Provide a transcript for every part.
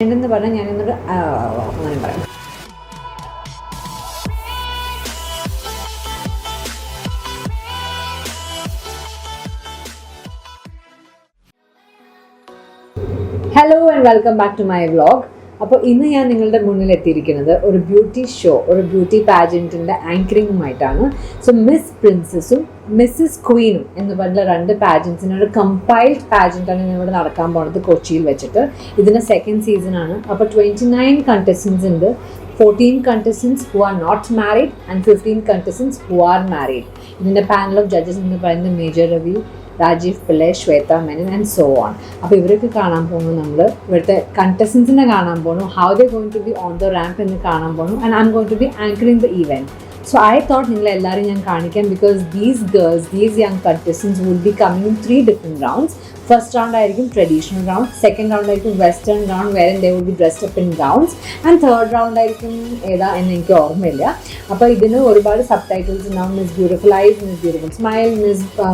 എന്ന് പറഞ്ഞാൽ ഞാനിന്നൊരു അങ്ങനെ പറയാം. Hello and welcome back to my vlog. അപ്പോൾ ഇന്ന് ഞാൻ നിങ്ങളുടെ മുന്നിൽ എത്തിയിരിക്കുന്നത് ഒരു ബ്യൂട്ടി ഷോ, ഒരു ബ്യൂട്ടി പാജൻറ്റിൻ്റെ ആങ്കറിങ്ങുമായിട്ടാണ്. സോ മിസ് പ്രിൻസസും മിസ്സസ് ക്വീനും എന്ന് പറഞ്ഞ രണ്ട് പാജൻസിന് ഒരു കമ്പൈൽഡ് പാജൻറ്റാണ് ഞാൻ ഇവിടെ നടക്കാൻ പോകുന്നത് കൊച്ചിയിൽ വെച്ചിട്ട്. ഇതിൻ്റെ സെക്കൻഡ് സീസണാണ്. അപ്പോൾ 29 കണ്ടസ്റ്റൻസ് ഉണ്ട്. 14 contestants who are not married and 15 contestants who are married. ഇതിൻ്റെ പാനൽ ഓഫ് ജഡ്ജസ് എന്ന് പറയുന്നത് Major Ravi, Rajeev Pillai, Shweta Menon and so on. അപ്പോൾ ഇവരൊക്കെ കാണാൻ പോകുന്നു. നമ്മൾ ഇവിടുത്തെ കണ്ടസ്റ്റൻസിനെ കാണാൻ പോകുന്നു. How they going to be on the ramp എന്ന് കാണാൻ പോകുന്നു. And I'm going to be anchoring the event. So I thought നിങ്ങളെല്ലാവരും ഞാൻ കാണിക്കാം, because these young contestants will be coming in 3 different rounds. First round ആയിരിക്കും traditional round, second round ആയിരിക്കും western round where they will be dressed up in gowns, and third round ആയിരിക്കും ഏതാ എന്ന് എനിക്ക് ഓർമ്മയില്ല. അപ്പോൾ ഇതിന് ഒരുപാട് സബ് ടൈറ്റിൽസ് ഉണ്ടാവും. Miss beautiful eyes, Miss beautiful smile,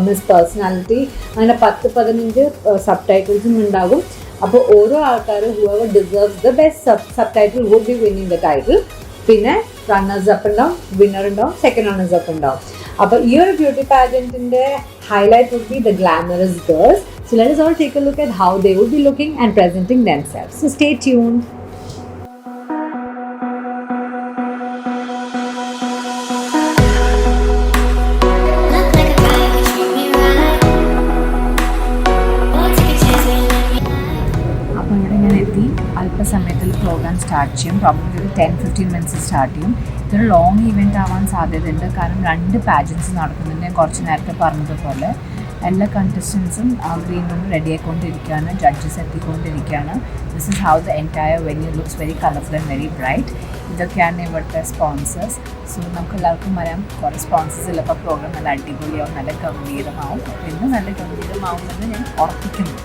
Miss personality, അങ്ങനെ 10-15 സബ് ടൈറ്റിൽസും ഉണ്ടാകും. അപ്പോൾ ഓരോ ആൾക്കാർ whoever deserves the best subtitle would be winning the title. പിന്നെ റണ്ണേഴ്സ് അപ്പ് ഉണ്ടാവും, വിന്നർ ഉണ്ടാവും, സെക്കൻഡ് റണ്ണേഴ്സ് അപ്പ് ഉണ്ടാവും. അപ്പോൾ ഈ ഒരു ബ്യൂട്ടി പാജൻറ്റിൻ്റെ highlight would be the glamorous girls. So let us all take a look at how they would be looking and presenting themselves. So stay tuned. അപ്പോൾ ഇവിടെ ഞാൻ എത്തി. അല്പസമയത്തിൽ പ്രോഗ്രാം സ്റ്റാർട്ട് ചെയ്യും. പ്രോബ്ലി ഒരു 10-15 മിനിറ്റ്സ് സ്റ്റാർട്ട് ചെയ്യും. ഇതൊരു long event ആവാൻ സാധ്യതയുണ്ട്, കാരണം 2 പാജൻസ് നടക്കുന്നുണ്ട്. ഞാൻ കുറച്ച് നേരത്തെ പറഞ്ഞതുപോലെ എല്ലാ കണ്ടസ്റ്റൻസും ഗ്രീൻ റൂം റെഡി ആയിക്കൊണ്ടിരിക്കുകയാണ്, ജഡ്ജസ് എത്തിക്കൊണ്ടിരിക്കുകയാണ്. This is how the entire venue looks very colourful and very bright. ഇതൊക്കെയാണ് ഇവിടുത്തെ സ്പോൺസേഴ്സ്. സോ നമുക്ക് എല്ലാവർക്കും അറിയാം, കുറേ സ്പോൺസേഴ്സ് ഉള്ളപ്പോൾ പ്രോഗ്രാം നല്ല അടിപൊളിയാവും, നല്ല ഗംഭീരമാവും. അപ്പോൾ ഇന്ന് നല്ല ഗംഭീരമാവുമെന്ന് ഞാൻ ഉറപ്പിക്കുന്നു.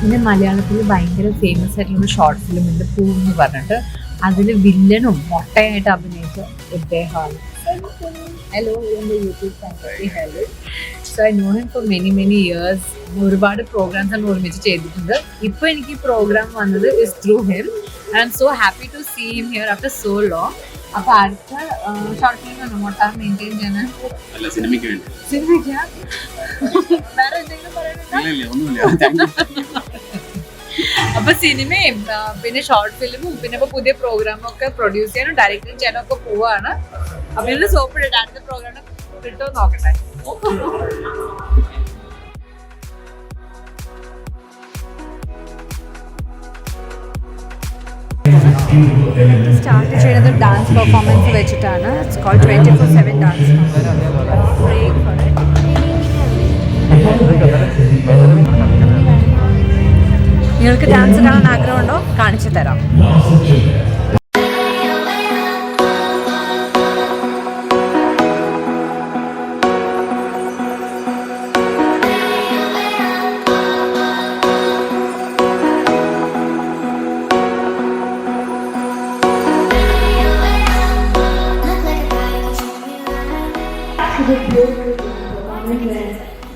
പിന്നെ മലയാളത്തിൽ ഭയങ്കര ഫേമസ് ആയിട്ടുള്ള ഷോർട്ട് ഫിലിം ഉണ്ട്, പൂ എന്ന് പറഞ്ഞിട്ട്. അതിൽ വില്ലനും മൊട്ടയായിട്ട് അഭിനയിച്ച ഇദ്ദേഹമാണ്. ഹലോ, എൻ്റെ YouTube channel. Hello. So I know him for many years. ഒരുപാട് പ്രോഗ്രാംസ് ആണ് ഒരുമിച്ച് ചെയ്തിട്ടുണ്ട്. ഇപ്പോൾ എനിക്ക് ഈ പ്രോഗ്രാം വന്നത് is through him. I am so happy to see him here after so long. അപ്പോൾ അടുത്ത ഷോർട്ട് ഫിലിം ആണ് മൊട്ട മെയിൻറ്റെയിൻ ചെയ്യാൻ. സിനിമയ്ക്ക് വേറെ എന്തെങ്കിലും പറയുന്നുണ്ടോ? അപ്പൊ സിനിമയും പിന്നെ ഷോർട്ട് ഫിലിമും പിന്നെ ഇപ്പൊ പുതിയ പ്രോഗ്രാമും ഒക്കെ പ്രൊഡ്യൂസ് ചെയ്യാനും ഡയറക്റ്റും ചെയ്യാനും ഒക്കെ പോവാണ്. അപ്പൊ ഇതിന് സോപ്പ് ഇട്ട് അടുത്ത പ്രോഗ്രാം കിട്ടുമോ നോക്കട്ടെ. സ്റ്റാർട്ട് ചെയ്യുന്നത് ഡാൻസ് പെർഫോമൻസ് വെച്ചിട്ടാണ്. It's called 24/7 dance. നിങ്ങൾക്ക് ഡാൻസ് കാണാൻ ആഗ്രഹമുണ്ടോ? കാണിച്ചു തരാം.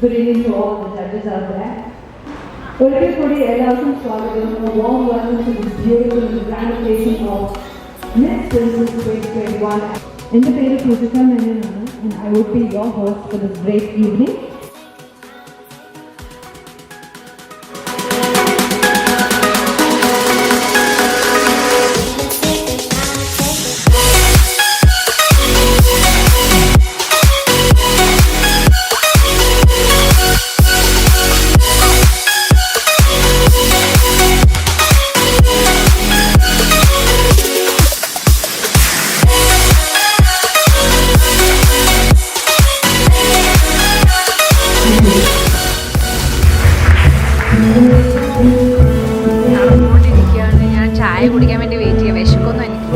Good evening to all the judges out there. ഒരിക്കൽ കൂടി എല്ലാവർക്കും സ്വാഗതം. warm welcome to this beautiful grand occasion of Miss Princess 2021. എൻ്റെ പേര് Poojitha Menon ആണ്, and I would be your host for this great evening. ഞാൻ ചായ കുടിക്കാൻ വേണ്ടി വെയിറ്റ് ചെയ്യാം. വിശക്കൊന്നും എനിക്ക്.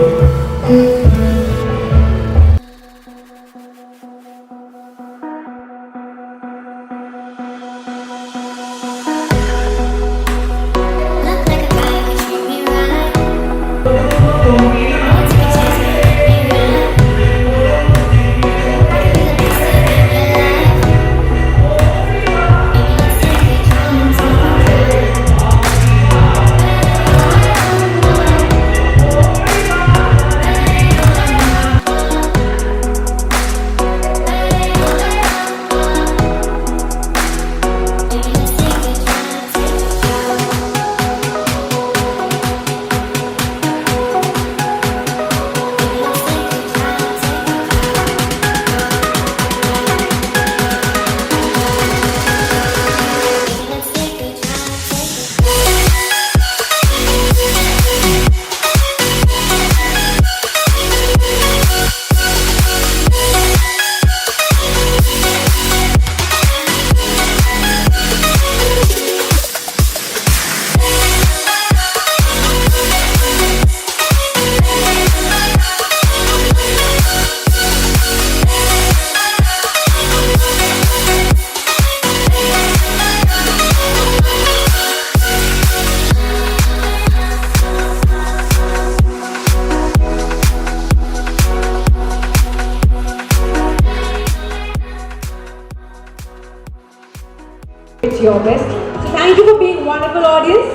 It's your best. So thank you for being wonderful audience.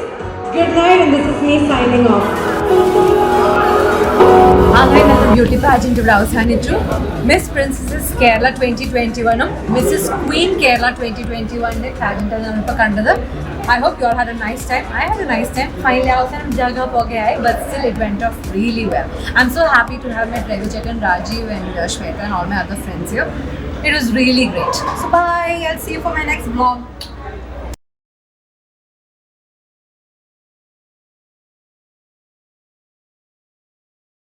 Good night, and this is me signing off. അങ്ങനെ ഇന്നത്തെ beauty pageant ഇവിടെ അവസാനിച്ചു. Miss Princess Kerala 2021 Mrs Queen Kerala 2021 പാജന്റാണ് നമ്മളിപ്പോൾ കണ്ടത്. I hope you all had a nice time. I had a nice time. Finally, അവസാനം ജഗ പോകെയായി, but still it went off really well. I'm so happy to have met Ravichakan, Rajiv and Shweta and all my other friends here. It was really great. So bye. I'll see you for my next vlog.